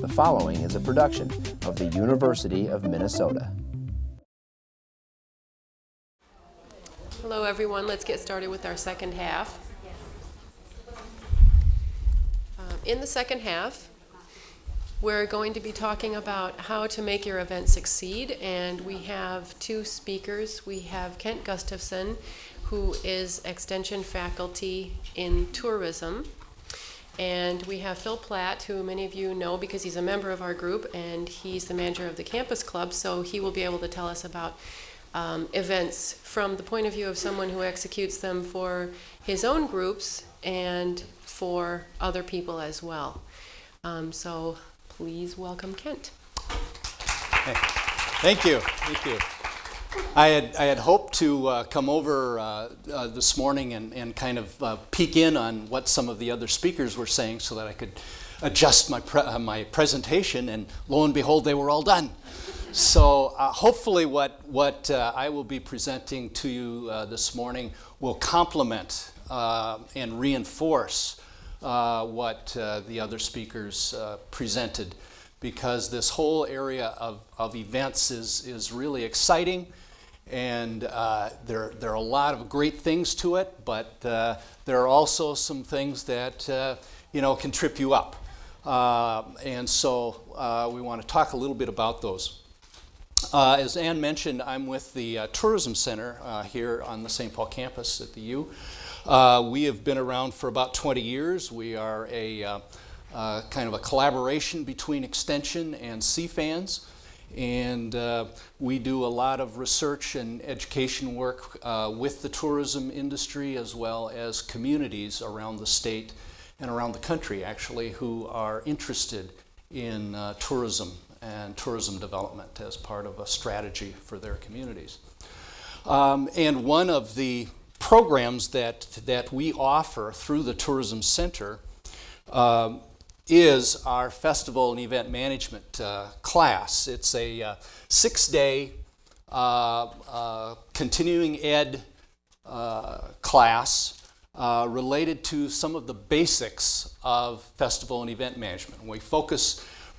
The following is a production of the University of Minnesota. Hello everyone, let's get started with our second half. In the second half, we're going to be talking about how to make your event succeed, and we have two speakers. We have Kent Gustafson, who is Extension faculty in tourism, and we have Phil Platt, who many of you know because he's a member of our group, and he's the manager of the campus club, so he will be able to tell us about events from the point of view of someone who executes them for his own groups and for other people as well. So please welcome Kent. Hey. Thank you. I had hoped to come over this morning and kind of peek in on what some of the other speakers were saying so that I could adjust my presentation, and lo and behold, they were all done. So hopefully what I will be presenting to you this morning will complement and reinforce what the other speakers presented, because this whole area of events is really exciting, and there are a lot of great things to it, but there are also some things that can trip you up, and so we want to talk a little bit about those. As Ann mentioned, I'm with the Tourism Center here on the St. Paul campus at the U. We have been around for about 20 years. We are a kind of a collaboration between Extension and CFANS, and we do a lot of research and education work with the tourism industry as well as communities around the state and around the country, actually, who are interested in tourism and tourism development as part of a strategy for their communities. And one of the programs that we offer through the Tourism Center is our Festival and Event Management class. It's a 6-day continuing ed class related to some of the basics of festival and event management.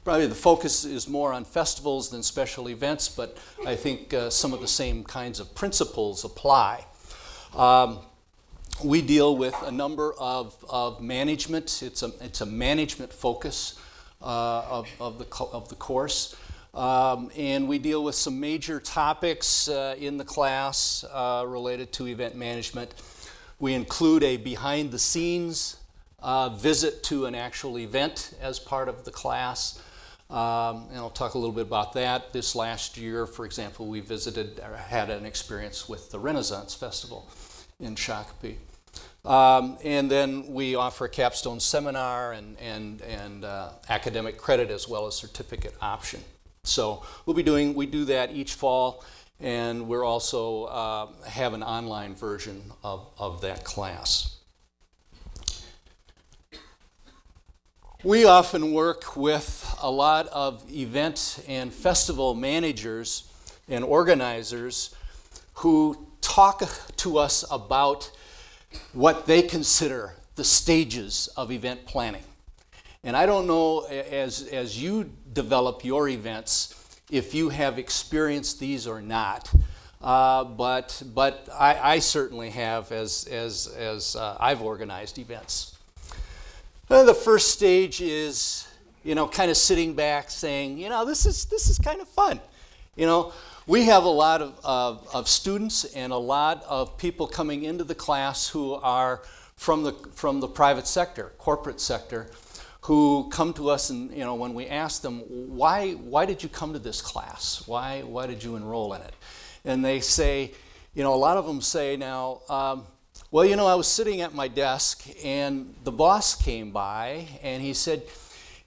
Probably the focus is more on festivals than special events, but I think some of the same kinds of principles apply. We deal with a number of management. It's a management focus of the course, and we deal with some major topics in the class related to event management. We include a behind-the-scenes visit to an actual event as part of the class. And I'll talk a little bit about that. This last year, for example, we had an experience with the Renaissance Festival in Shakopee. And then we offer a capstone seminar and academic credit as well as certificate option. So we do that each fall, and we're also have an online version of that class. We often work with a lot of event and festival managers and organizers who talk to us about what they consider the stages of event planning. And I don't know, as you develop your events, if you have experienced these or not, but I certainly have as I've organized events. The first stage is, kind of sitting back saying, this is kind of fun. We have a lot of students and a lot of people coming into the class who are from the private sector, corporate sector, who come to us and, when we ask them, why did you come to this class? Why did you enroll in it? And they say, a lot of them say now, I was sitting at my desk and the boss came by and he said,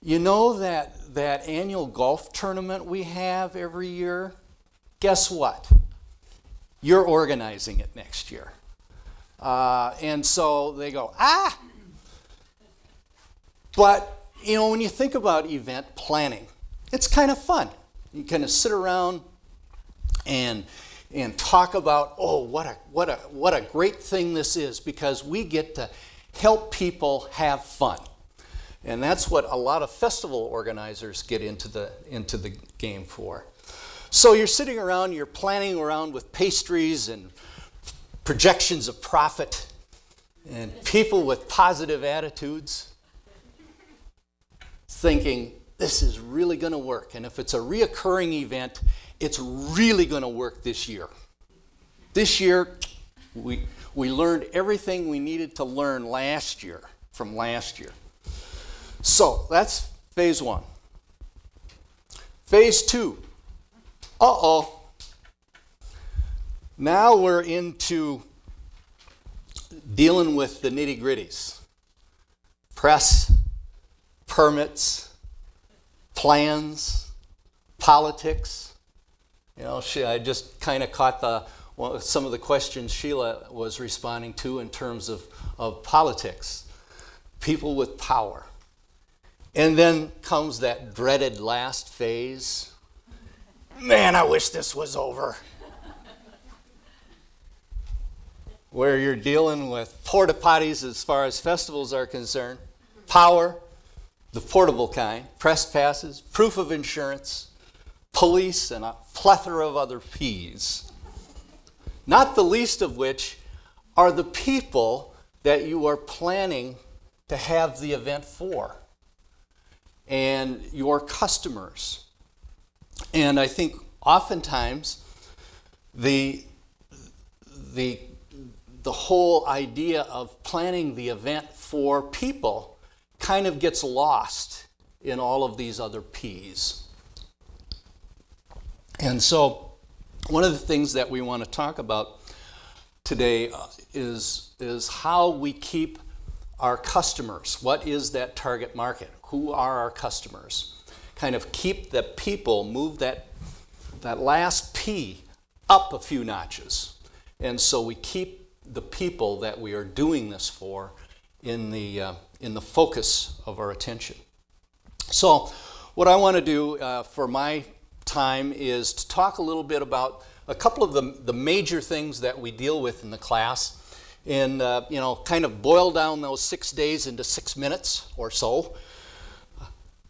that annual golf tournament we have every year, guess what? You're organizing it next year. And so they go, But, when you think about event planning, it's kind of fun. You kind of sit around and talk about, what a great thing this is, because we get to help people have fun. And that's what a lot of festival organizers get into the game for. So you're sitting around, you're planning around with pastries and projections of profit and people with positive attitudes, thinking, this is really going to work. And if it's a reoccurring event, it's really going to work this year. This year, we learned everything we needed to learn from last year. So that's phase one. Phase two. Now we're into dealing with the nitty-gritties. Press, permits, plans, politics. I just kind of caught some of the questions Sheila was responding to in terms of politics. People with power. And then comes that dreaded last phase. Man, I wish this was over. Where you're dealing with porta potties as far as festivals are concerned, power, the portable kind, press passes, proof of insurance, police, and a plethora of other P's. Not the least of which are the people that you are planning to have the event for, and your customers. And I think oftentimes the whole idea of planning the event for people kind of gets lost in all of these other P's. And so one of the things that we want to talk about today is how we keep our customers. What is that target market? Who are our customers? Kind of keep the people, move that last P up a few notches. And so we keep the people that we are doing this for in the focus of our attention. So what I want to do for my time is to talk a little bit about a couple of the major things that we deal with in the class, and kind of boil down those 6 days into 6 minutes or so.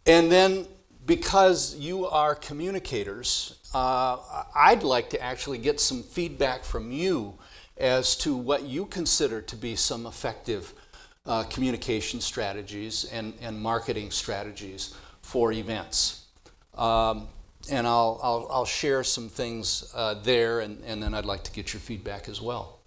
And then, because you are communicators, I'd like to actually get some feedback from you as to what you consider to be some effective communication strategies and marketing strategies for events. And I'll share some things there, and then I'd like to get your feedback as well.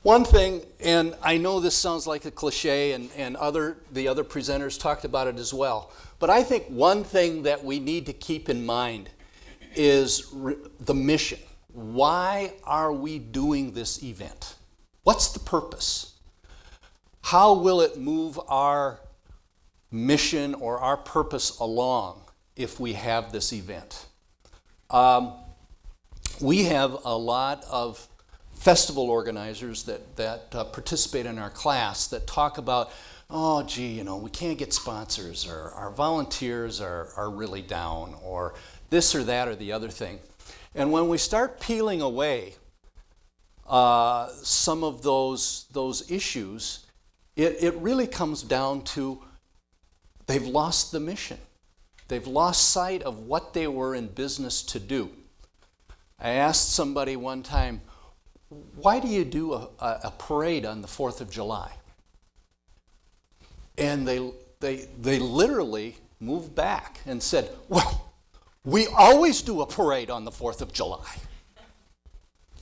One thing, and I know this sounds like a cliche, and the other presenters talked about it as well, but I think one thing that we need to keep in mind is the mission. Why are we doing this event? What's the purpose? How will it move our mission or our purpose along if we have this event? We have a lot of festival organizers that participate in our class that talk about, we can't get sponsors, or our volunteers are really down, or this or that or the other thing. And when we start peeling away some of those issues, it really comes down to they've lost the mission. They've lost sight of what they were in business to do. I asked somebody one time, why do you do a parade on the 4th of July? And they literally moved back and said, well, we always do a parade on the 4th of July.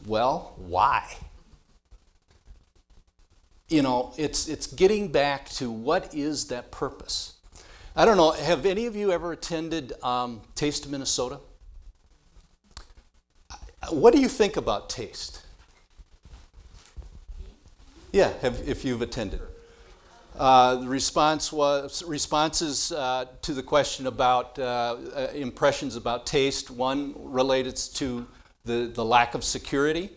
Well, why? It's getting back to what is that purpose. I don't know, have any of you ever attended Taste of Minnesota? What do you think about Taste? Yeah, if you've attended. The responses to the question about impressions about Taste. One related to the lack of security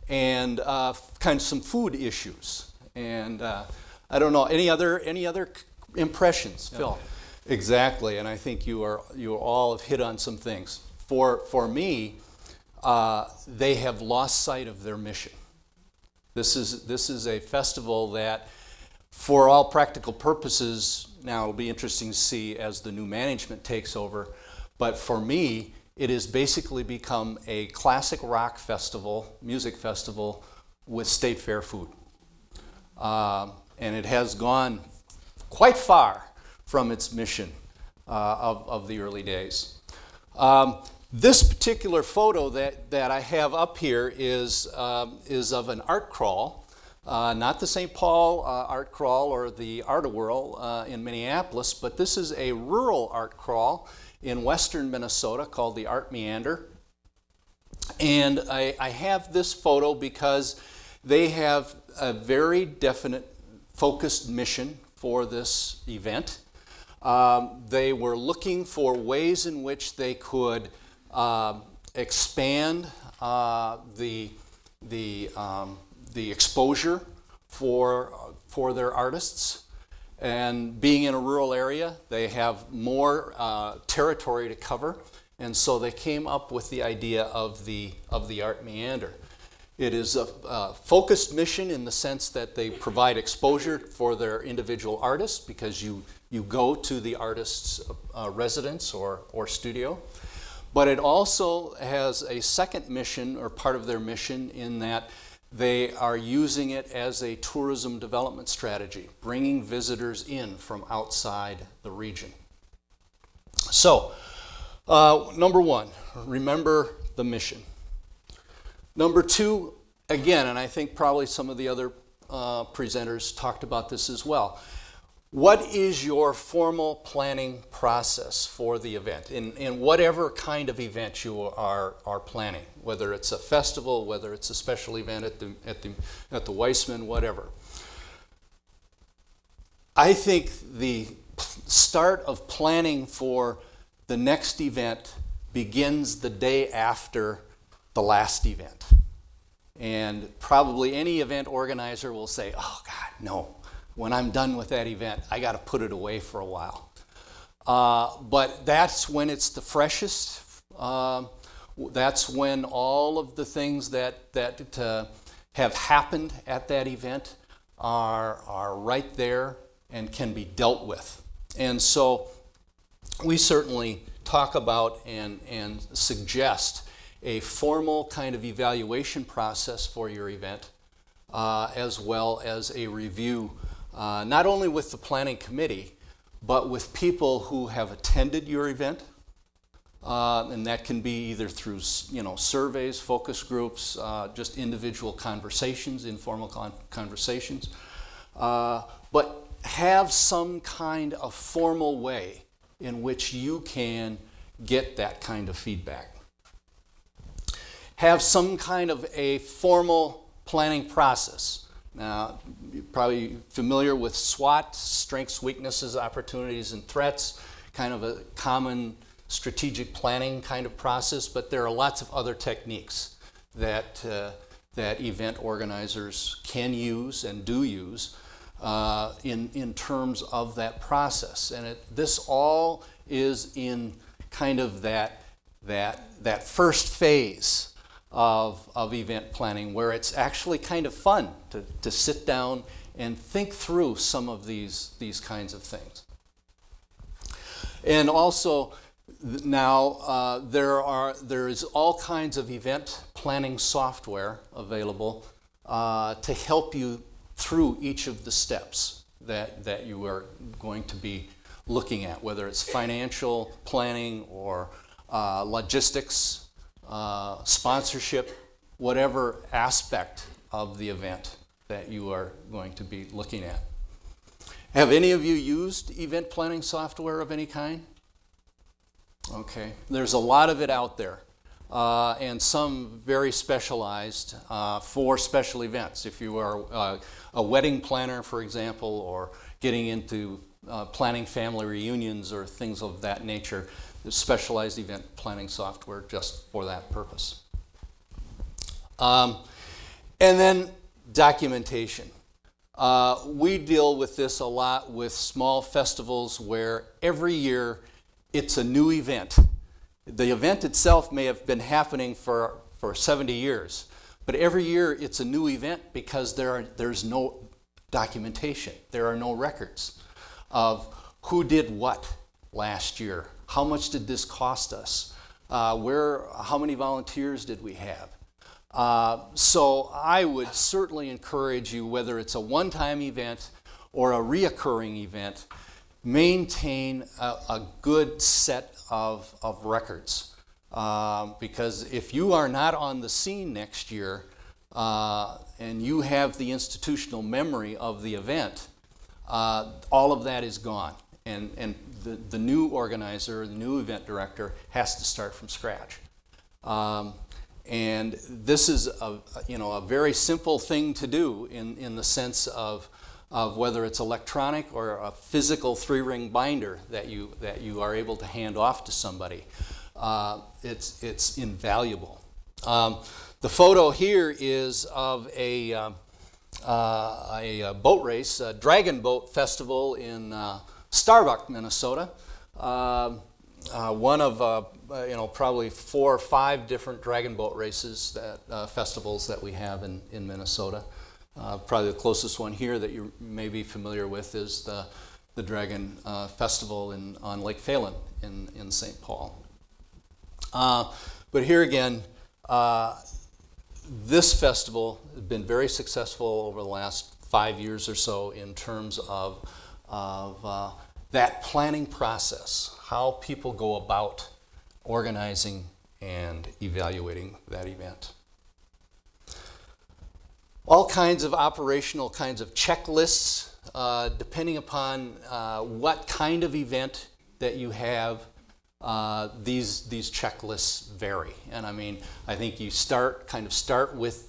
and kind of some food issues. And I don't know, any other impressions, Phil? Exactly, and I think you all have hit on some things. For me, they have lost sight of their mission. This is a festival that For all practical purposes, now it'll be interesting to see as the new management takes over, but for me, it has basically become a classic rock festival, music festival, with state fair food. And it has gone quite far from its mission of the early days. This particular photo that I have up here is of an art crawl, not the St. Paul art crawl or the Art-A-Whirl in Minneapolis, but this is a rural art crawl in western Minnesota called the Art Meander. And I have this photo because they have a very definite focused mission for this event. They were looking for ways in which they could expand the exposure for their artists. And being in a rural area, they have more territory to cover, and so they came up with the idea of the Art Meander. It is a focused mission in the sense that they provide exposure for their individual artists, because you go to the artist's residence or studio. But it also has a second mission, or part of their mission, in that they are using it as a tourism development strategy, bringing visitors in from outside the region. So, number one, remember the mission. Number two, again, and I think probably some of the other presenters talked about this as well, what is your formal planning process for the event, in whatever kind of event you are planning, whether it's a festival, whether it's a special event at the Weissman, whatever. I think the start of planning for the next event begins the day after the last event. And probably any event organizer will say, oh God, no. When I'm done with that event, I got to put it away for a while. But that's when it's the freshest. That's when all of the things that have happened at that event are right there and can be dealt with. And so we certainly talk about and suggest a formal kind of evaluation process for your event, as well as a review, not only with the planning committee, but with people who have attended your event, and that can be either through surveys, focus groups, just individual conversations, informal conversations, but have some kind of formal way in which you can get that kind of feedback. Have some kind of a formal planning process. Now, you're probably familiar with SWOT, strengths, weaknesses, opportunities, and threats, kind of a common strategic planning kind of process, but there are lots of other techniques that event organizers can use and do use in terms of that process. And this all is in kind of that first phase of event planning, where it's actually kind of fun to sit down and think through some of these kinds of things. And also now there is all kinds of event planning software available to help you through each of the steps that you are going to be looking at, whether it's financial planning or logistics, sponsorship, whatever aspect of the event that you are going to be looking at. Have any of you used event planning software of any kind? Okay, there's a lot of it out there, and some very specialized for special events. If you are a wedding planner, for example, or getting into planning family reunions or things of that nature, there's specialized event planning software just for that purpose. And then documentation. We deal with this a lot with small festivals where every year it's a new event. The event itself may have been happening for 70 years, but every year it's a new event because there's no documentation. There are no records of who did what last year. How much did this cost us? How many volunteers did we have? So I would certainly encourage you, whether it's a one-time event or a reoccurring event, maintain a good set of records. Because if you are not on the scene next year and you have the institutional memory of the event, all of that is gone. And the new organizer, the new event director, has to start from scratch. And this is a very simple thing to do in the sense of whether it's electronic or a physical 3-ring binder that you are able to hand off to somebody. It's invaluable. The photo here is of a boat race, a dragon boat festival in Starbuck, Minnesota. One of probably 4 or 5 different dragon boat races festivals that we have in Minnesota. Probably the closest one here that you may be familiar with is the Dragon Festival on Lake Phelan in St. Paul. But here again, this festival has been very successful over the last 5 years or so in terms of that planning process, how people go about organizing and evaluating that event. All kinds of operational kinds of checklists, depending upon what kind of event that you have. These checklists vary, and I think you start with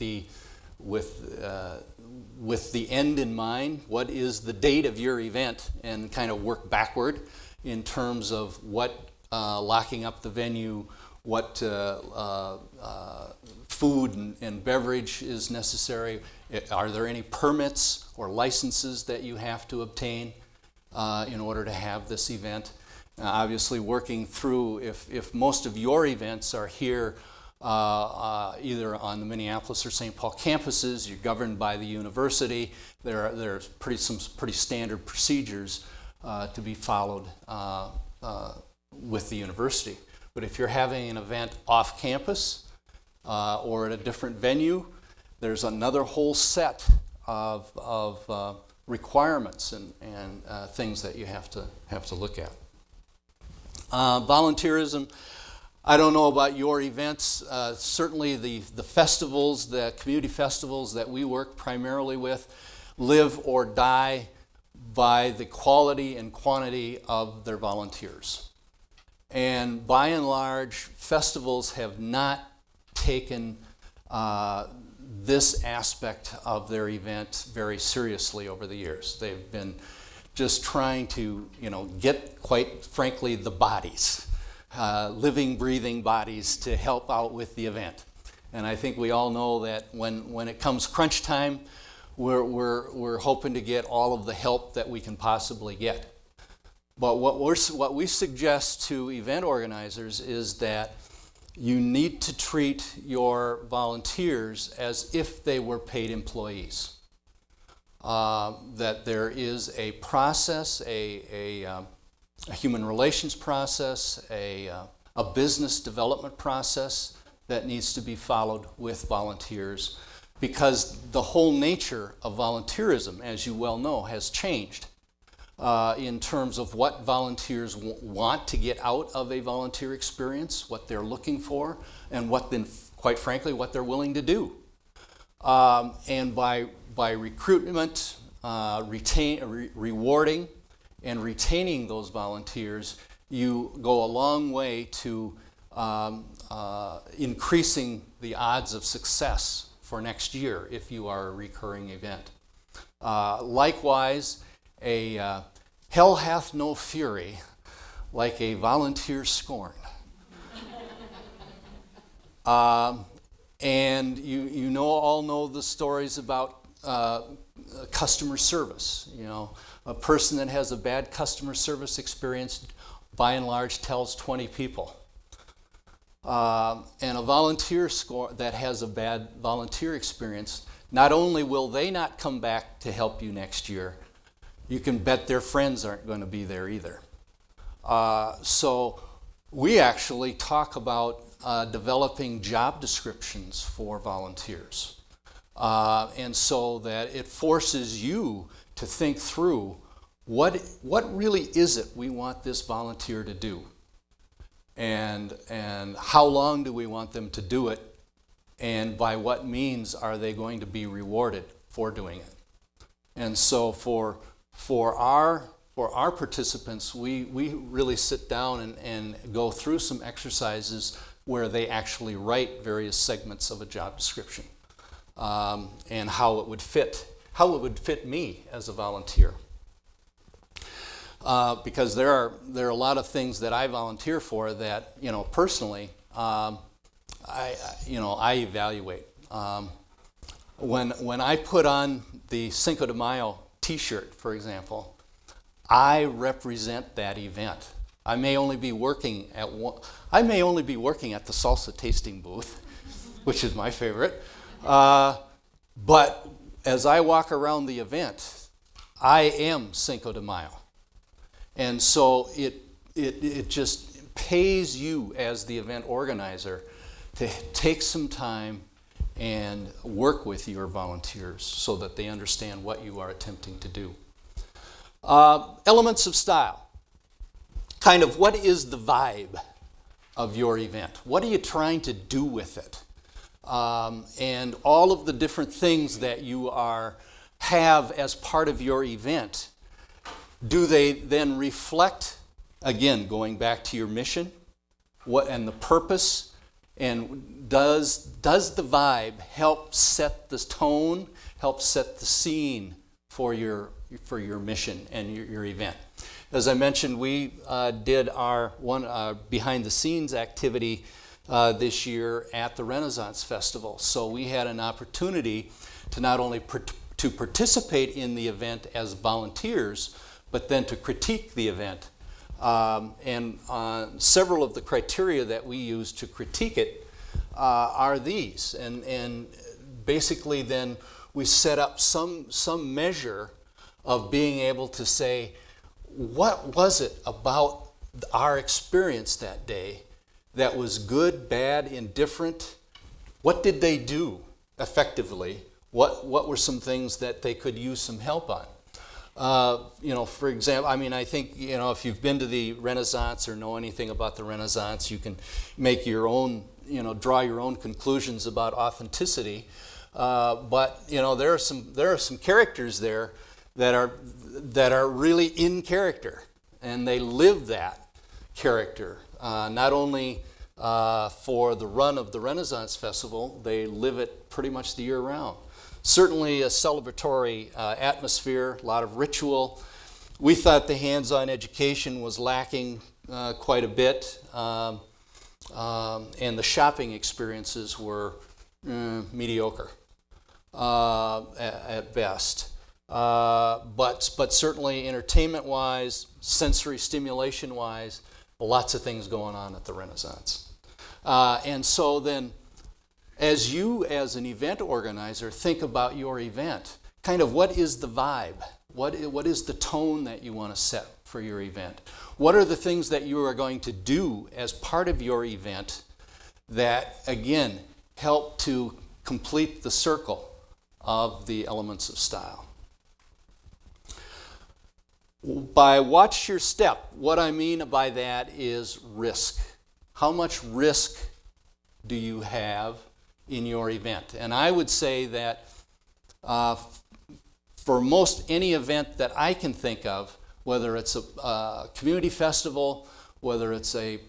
the end in mind. What is the date of your event, and kind of work backward in terms of what locking up the venue, what food and beverage is necessary. Are there any permits or licenses that you have to obtain in order to have this event? Obviously working through, if most of your events are here either on the Minneapolis or St. Paul campuses, you're governed by the university. There's some pretty standard procedures to be followed with the university. But if you're having an event off campus or at a different venue, there's another whole set of requirements and things that you have to look at. Volunteerism. I don't know about your events. Certainly the festivals, the community festivals that we work primarily with, live or die by the quality and quantity of their volunteers. And by and large, festivals have not taken this aspect of their event very seriously over the years. They've been just trying to, get, quite frankly, the bodies, living, breathing bodies to help out with the event. And I think we all know that when it comes crunch time, we're hoping to get all of the help that we can possibly get. But what we suggest to event organizers is that you need to treat your volunteers as if they were paid employees. That there is a process, a human relations process, a business development process that needs to be followed with volunteers, because the whole nature of volunteerism, as you well know, has changed in terms of what volunteers want to get out of a volunteer experience, what they're looking for, and quite frankly, what they're willing to do. And by recruitment, rewarding, and retaining those volunteers, you go a long way to increasing the odds of success for next year if you are a recurring event. Likewise, a hell hath no fury like a volunteer scorned. And you all know the stories about customer service. A person that has a bad customer service experience, by and large, tells 20 people. And a volunteer that has a bad volunteer experience not only will they not come back to help you next year, you can bet their friends aren't going to be there either. So we actually talk about developing job descriptions for volunteers. And so that it forces you to think through what really is it we want this volunteer to do? And how long do we want them to do it? And by what means are they going to be rewarded for doing it? And so for our participants, we really sit down and go through some exercises where they actually write various segments of a job description, and how it would fit me as a volunteer. Because there are a lot of things that I volunteer for that, personally, I evaluate. When I put on the Cinco de Mayo T-shirt, for example, I represent that event. I may only be working at the salsa tasting booth, which is my favorite. But as I walk around the event, I am Cinco de Mayo. And so it just pays you as the event organizer to take some time and work with your volunteers so that they understand what you are attempting to do. Elements of style. Kind of what is the vibe of your event? What are you trying to do with it? And all of the different things that you have as part of your event, do they then reflect, again, going back to your mission, and the purpose, and does the vibe help set the tone, help set the scene for your mission and your event? As I mentioned, we did our behind the scenes activity this year at the Renaissance Festival. So we had an opportunity to not only to participate in the event as volunteers, but then to critique the event. And several of the criteria that we use to critique it are these. And basically then we set up some measure of being able to say, what was it about our experience that day that was good, bad, indifferent? What did they do effectively? What were some things that they could use some help on? For example, I think, if you've been to the Renaissance or know anything about the Renaissance, you can make your own, draw your own conclusions about authenticity. But there are some characters there that are really in character, and they live that character. Not only for the run of the Renaissance Festival, they live it pretty much the year round. Certainly a celebratory atmosphere, a lot of ritual. We thought the hands-on education was lacking quite a bit, and the shopping experiences were mediocre at best. But certainly entertainment-wise, sensory stimulation-wise, lots of things going on at the Renaissance. And so then, as an event organizer, think about your event. Kind of what is the vibe? What is the tone that you want to set for your event? What are the things that you are going to do as part of your event that, again, help to complete the circle of the elements of style? By watch your step, what I mean by that is risk. How much risk do you have in your event? And I would say that for most any event that I can think of, whether it's a community festival, whether it's a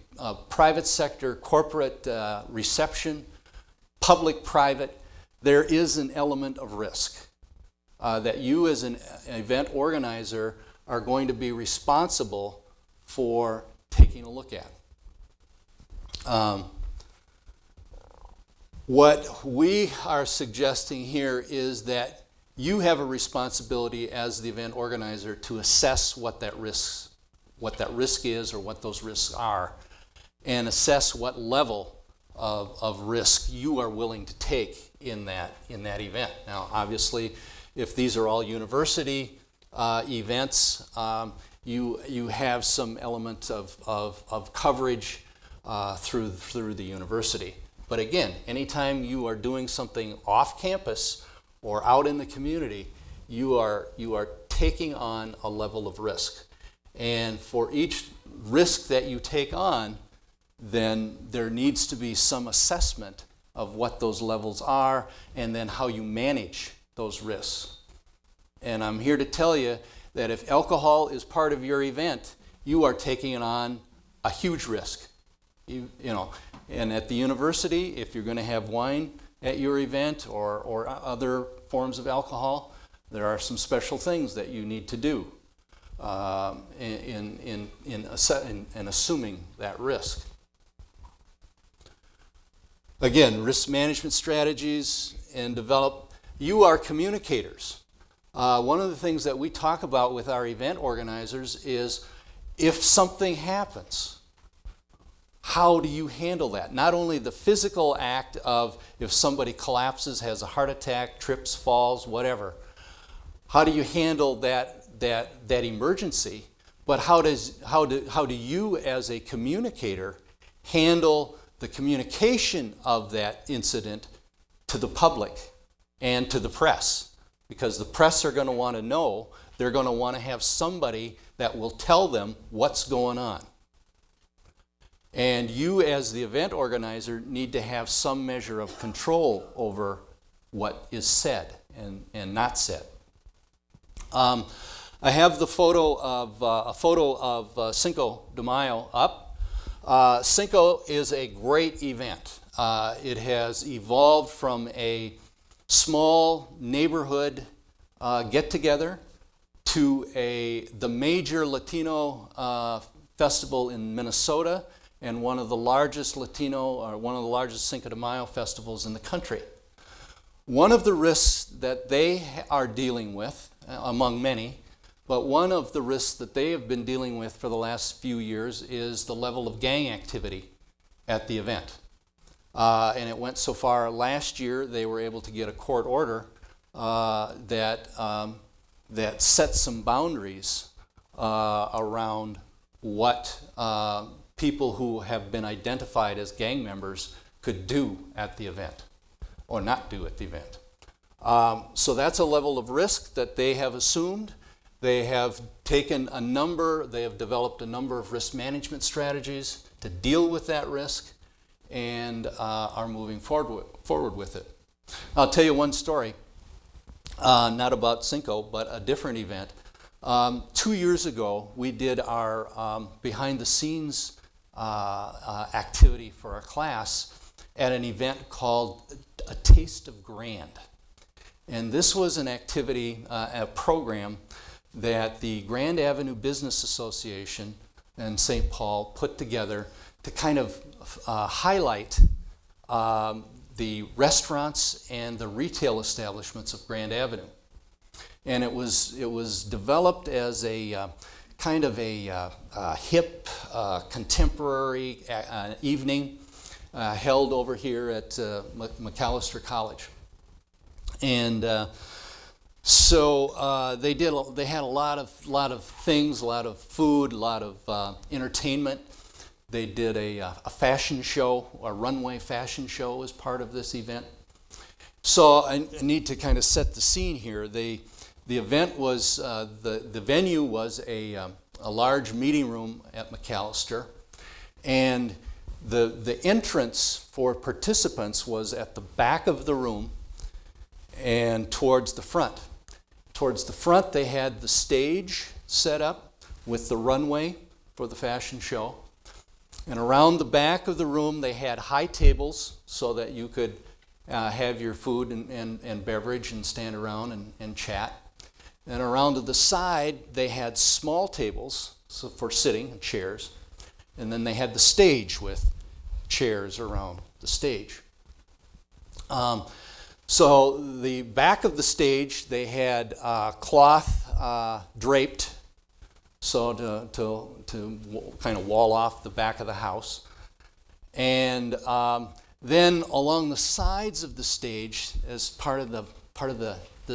private sector, corporate reception, public-private, there is an element of risk that you as an event organizer are going to be responsible for taking a look at. What we are suggesting here is that you have a responsibility as the event organizer to assess what that risk is or what those risks are, and assess what level of risk you are willing to take in that event. Now, obviously, if these are all university events, you have some element of coverage through the university. But again, anytime you are doing something off campus or out in the community, you are taking on a level of risk. And for each risk that you take on, then there needs to be some assessment of what those levels are and then how you manage those risks. And I'm here to tell you that if alcohol is part of your event, you are taking on a huge risk. You know, and at the university, if you're going to have wine at your event or other forms of alcohol, there are some special things that you need to do in assuming that risk. Again, risk management strategies and develop. You are communicators. One of the things that we talk about with our event organizers is if something happens, how do you handle that? Not only the physical act of if somebody collapses, has a heart attack, trips, falls, whatever. How do you handle that emergency? But how do you as a communicator handle the communication of that incident to the public and to the press? Because the press are going to want to know, they're going to want to have somebody that will tell them what's going on. And you as the event organizer need to have some measure of control over what is said and not said. I have the photo of Cinco de Mayo up. Cinco is a great event. It has evolved from a small neighborhood get-together to the major Latino festival in Minnesota and one of the largest Cinco de Mayo festivals in the country. One of the risks that they are dealing with, among many, but one of the risks that they have been dealing with for the last few years is the level of gang activity at the event. And it went so far last year they were able to get a court order that set some boundaries around what people who have been identified as gang members could do at the event or not do at the event. So that's a level of risk that they have assumed. They have developed a number of risk management strategies to deal with that risk and are moving forward with it. I'll tell you one story, not about Cinco, but a different event. 2 years ago, we did our behind-the-scenes activity for our class at an event called A Taste of Grand. And this was an activity, a program that the Grand Avenue Business Association and St. Paul put together to kind of highlight the restaurants and the retail establishments of Grand Avenue. And it was developed as a kind of a hip, contemporary evening held over here at Macalester College. And so they had a lot of things, a lot of food, a lot of entertainment. They did a fashion show, a runway fashion show as part of this event. So I need to kind of set the scene here. The event was, the venue was a large meeting room at Macalester, and the entrance for participants was at the back of the room and towards the front. Towards the front they had the stage set up with the runway for the fashion show. And around the back of the room they had high tables so that you could have your food and beverage and stand around and chat. And around to the side they had small tables for sitting and chairs. And then they had the stage with chairs around the stage. So the back of the stage, they had cloth draped, so to kind of wall off the back of the house. And Then along the sides of the stage, as part of the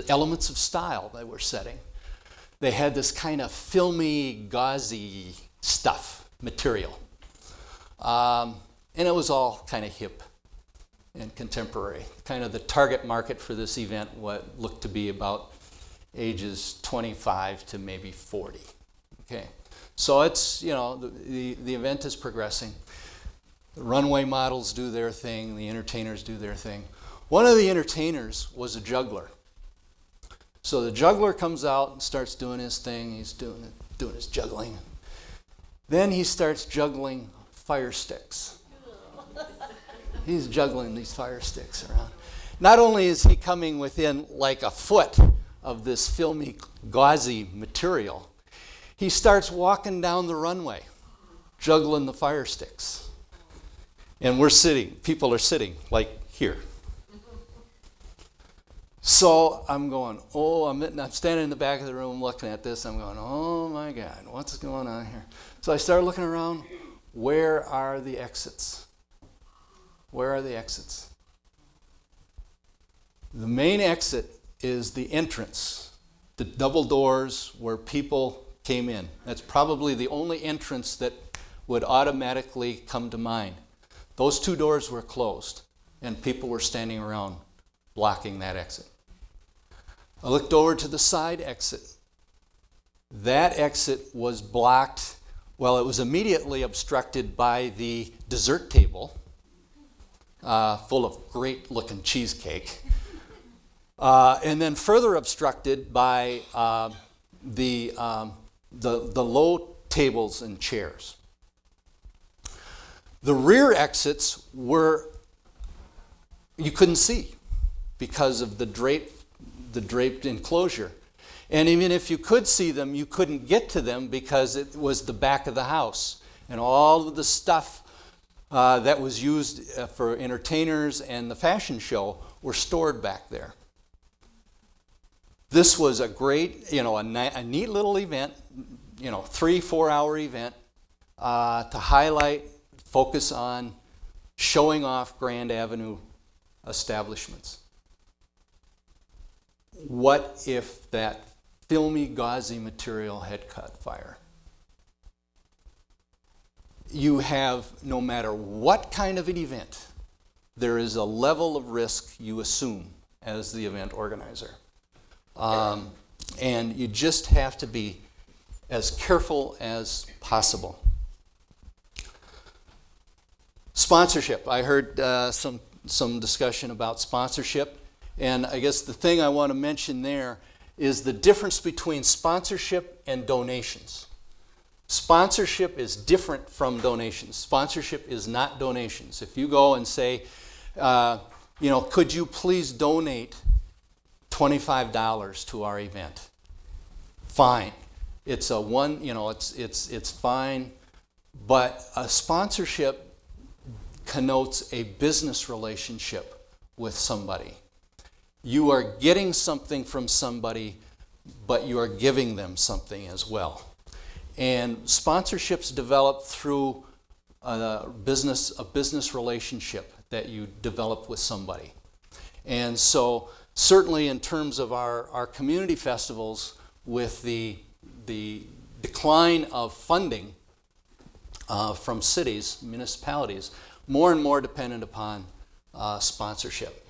elements of style they were setting, they had this kind of filmy, gauzy stuff, material. And it was all kind of hip and contemporary. Kind of the target market for this event what looked to be about ages 25 to maybe 40. Okay, so it's, the event is progressing. The runway models do their thing, the entertainers do their thing. One of the entertainers was a juggler. So the juggler comes out and starts doing his thing, he's doing his juggling. Then he starts juggling fire sticks. He's juggling these fire sticks around. Not only is he coming within like a foot of this filmy, gauzy material, he starts walking down the runway, juggling the fire sticks. And people are sitting like here. So I'm going, I'm standing in the back of the room looking at this. I'm going, oh my God, what's going on here? So I started looking around. Where are the exits? Where are the exits? The main exit is the entrance, the double doors where people came in. That's probably the only entrance that would automatically come to mind. Those two doors were closed, and people were standing around blocking that exit. I looked over to the side exit. That exit was blocked. Well, it was immediately obstructed by the dessert table, full of great-looking cheesecake, and then further obstructed by the low tables and chairs. The rear exits you couldn't see because of the draped enclosure. And even if you could see them, you couldn't get to them because it was the back of the house. And all of the stuff that was used for entertainers and the fashion show were stored back there. This was a great, a neat little event, 3-4 hour event to highlight, focus on showing off Grand Avenue establishments. What if that filmy, gauzy material had caught fire? You have, no matter what kind of an event, there is a level of risk you assume as the event organizer. And you just have to be as careful as possible. Sponsorship. I heard some discussion about sponsorship. And I guess the thing I want to mention there is the difference between sponsorship and donations. Sponsorship is different from donations. Sponsorship is not donations. If you go and say, could you please donate $25 to our event? Fine. It's it's fine. But a sponsorship connotes a business relationship with somebody. You are getting something from somebody, but you are giving them something as well. And sponsorships develop through a business relationship that you develop with somebody. And so certainly in terms of our community festivals, with the decline of funding from cities, municipalities, more and more dependent upon sponsorship.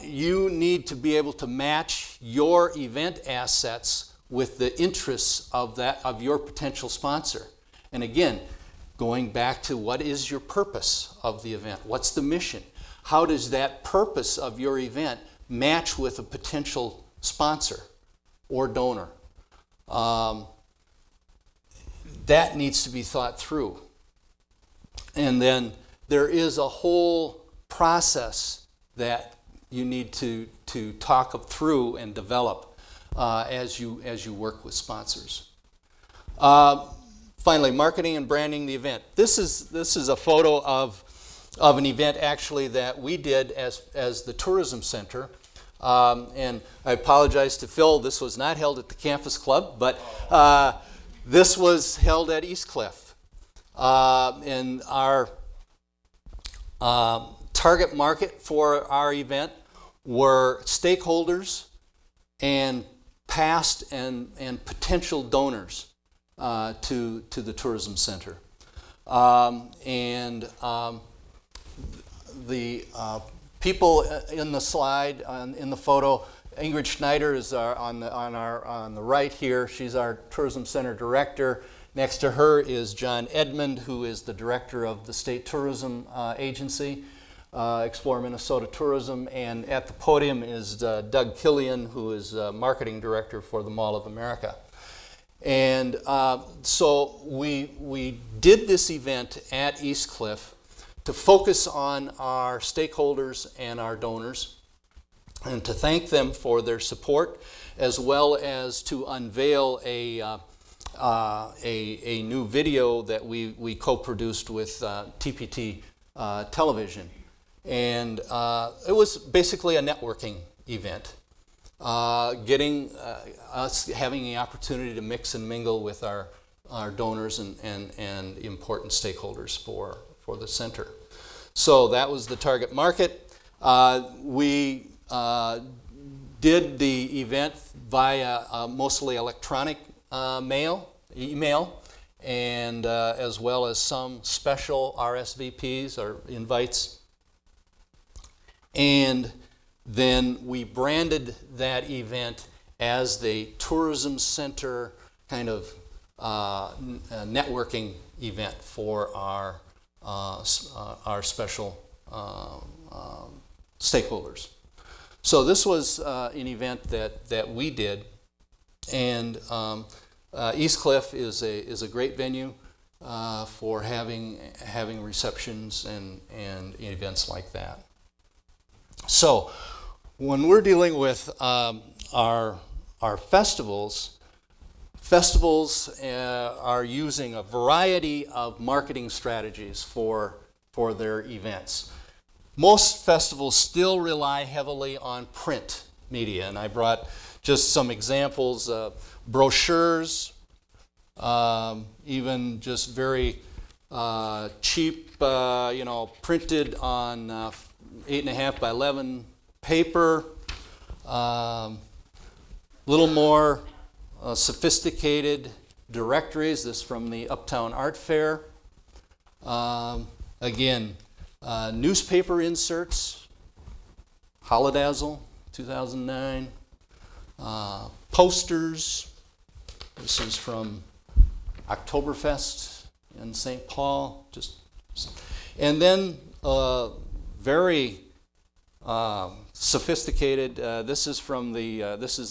You need to be able to match your event assets with the interests of your potential sponsor. And again, going back to what is your purpose of the event? What's the mission? How does that purpose of your event match with a potential sponsor or donor? That needs to be thought through. And then there is a whole process that you need to talk through and develop as you work with sponsors. Finally, marketing and branding the event. This is a photo of an event actually that we did as the tourism center. And I apologize to Phil, this was not held at the campus club, but this was held at East Cliff. And our Target market for our event were stakeholders and past and potential donors to the tourism center. The people in the slide, in the photo, Ingrid Schneider is on the right here. She's our tourism center director. Next to her is John Edmond, who is the director of the state tourism agency, Explore Minnesota Tourism. And at the podium is Doug Killian, who is marketing director for the Mall of America. And so we did this event at East Cliff to focus on our stakeholders and our donors, and to thank them for their support, as well as to unveil a new video that we co-produced with TPT Television. And it was basically a networking event, getting us having the opportunity to mix and mingle with our donors and important stakeholders for the center. So that was the target market. We did the event via mostly electronic email, and as well as some special RSVPs or invites. And then we branded that event as the tourism center kind of networking event for our special stakeholders. So this was an event that we did, and East Cliff is a great venue for having receptions and events like that. So when we're dealing with our festivals are using a variety of marketing strategies for their events. Most festivals still rely heavily on print media, and I brought just some examples, brochures, even just very cheap, printed on 8.5 by 11 paper, little more sophisticated directories. This from the Uptown Art Fair. Again, newspaper inserts, Holodazzle, 2009. Posters. This is from Oktoberfest in St. Paul. And then very sophisticated. This is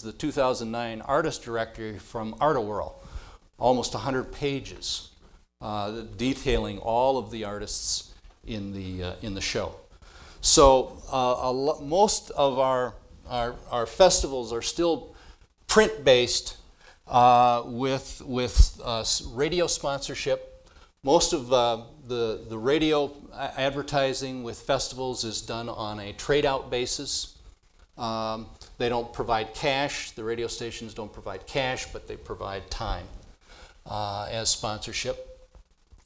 the 2009 artist directory from Art-A-Whirl, almost 100 pages, detailing all of the artists in the show. So most of our festivals are still print-based with radio sponsorship. Most of the radio advertising with festivals is done on a trade-out basis. They don't provide cash. The radio stations don't provide cash, but they provide time as sponsorship.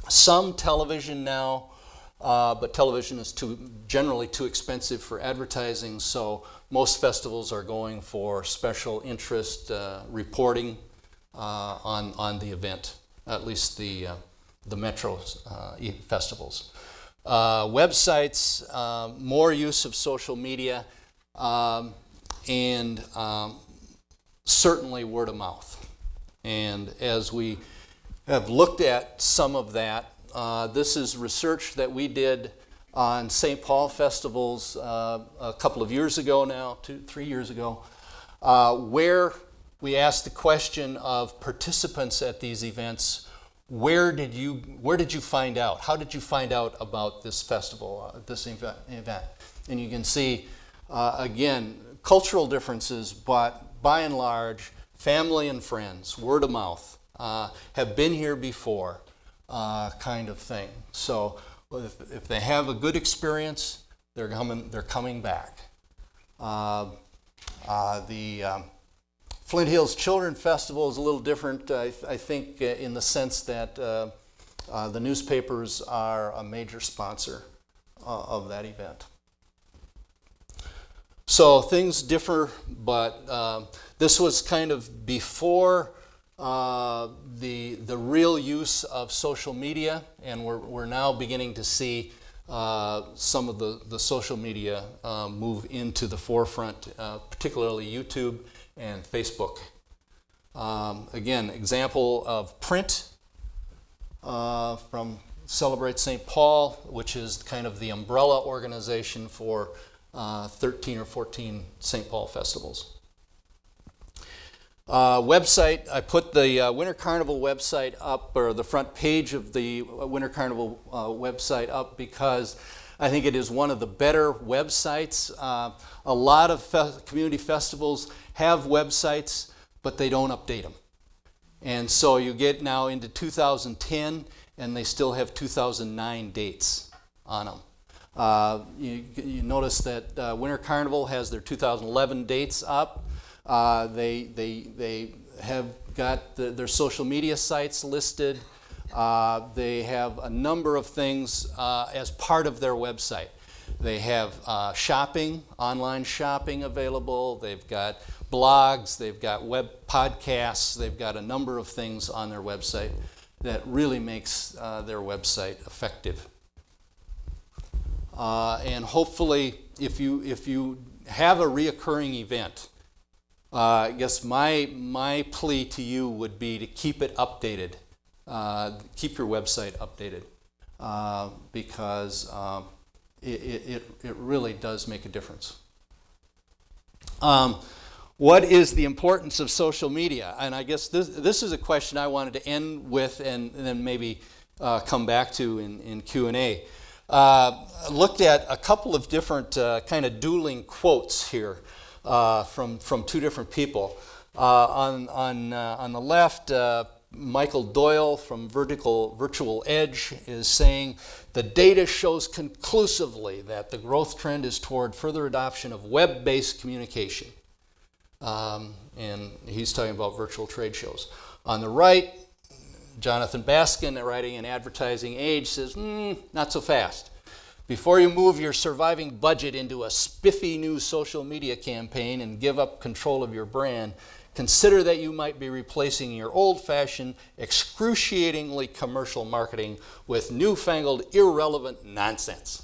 Some television now, but television is generally too expensive for advertising, so most festivals are going for special interest reporting on the event, at least the metro festivals. Websites, more use of social media, and certainly word of mouth. And as we have looked at some of that, this is research that we did on St. Paul festivals a couple of years ago now, 3 years ago, where we asked the question of participants at these events, where did you find out? How did you find out about this festival, this event? And you can see, again, cultural differences, but by and large, family and friends, word of mouth, have been here before, kind of thing. So if they have a good experience, they're coming back. The Flint Hills Children Festival is a little different, I think, in the sense that the newspapers are a major sponsor of that event. So things differ, but this was kind of before the real use of social media, and we're now beginning to see some of the social media move into the forefront, particularly YouTube and Facebook. Again, example of print from Celebrate St. Paul, which is kind of the umbrella organization for 13 or 14 St. Paul festivals. Website, I put the Winter Carnival website up, or the front page of the Winter Carnival website up, because I think it is one of the better websites. A lot of community festivals have websites, but they don't update them. And so you get now into 2010, and they still have 2009 dates on them. You notice that Winter Carnival has their 2011 dates up. They have got their social media sites listed. They have a number of things as part of their website. They have shopping, online shopping available. They've got blogs. They've got web podcasts. They've got a number of things on their website that really makes their website effective. And hopefully, if you have a reoccurring event, I guess my plea to you would be to keep it updated. Keep your website updated, because it really does make a difference. What is the importance of social media? And I guess this is a question I wanted to end with, and then maybe come back to in Q&A. Looked at a couple of different kind of dueling quotes here from two different people. On the left, Michael Doyle from Virtual Edge is saying, "The data shows conclusively that the growth trend is toward further adoption of web-based communication." And he's talking about virtual trade shows. On the right, Jonathan Baskin, writing in Advertising Age, says, "Not so fast. Before you move your surviving budget into a spiffy new social media campaign and give up control of your brand, consider that you might be replacing your old-fashioned, excruciatingly commercial marketing with newfangled, irrelevant nonsense."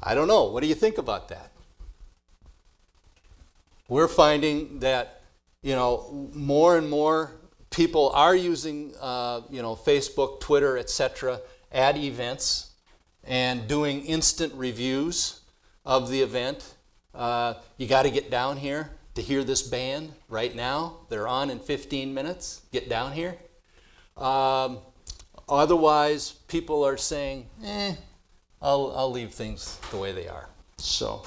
I don't know. What do you think about that? We're finding that, more and more people are using, Facebook, Twitter, etc., at events and doing instant reviews of the event. You got to get down here to hear this band right now. They're on in 15 minutes. Get down here. Otherwise, people are saying, I'll leave things the way they are. So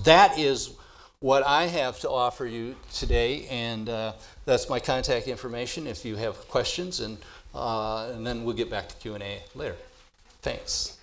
that is what I have to offer you today, and that's my contact information if you have questions, and then we'll get back to Q&A later. Thanks.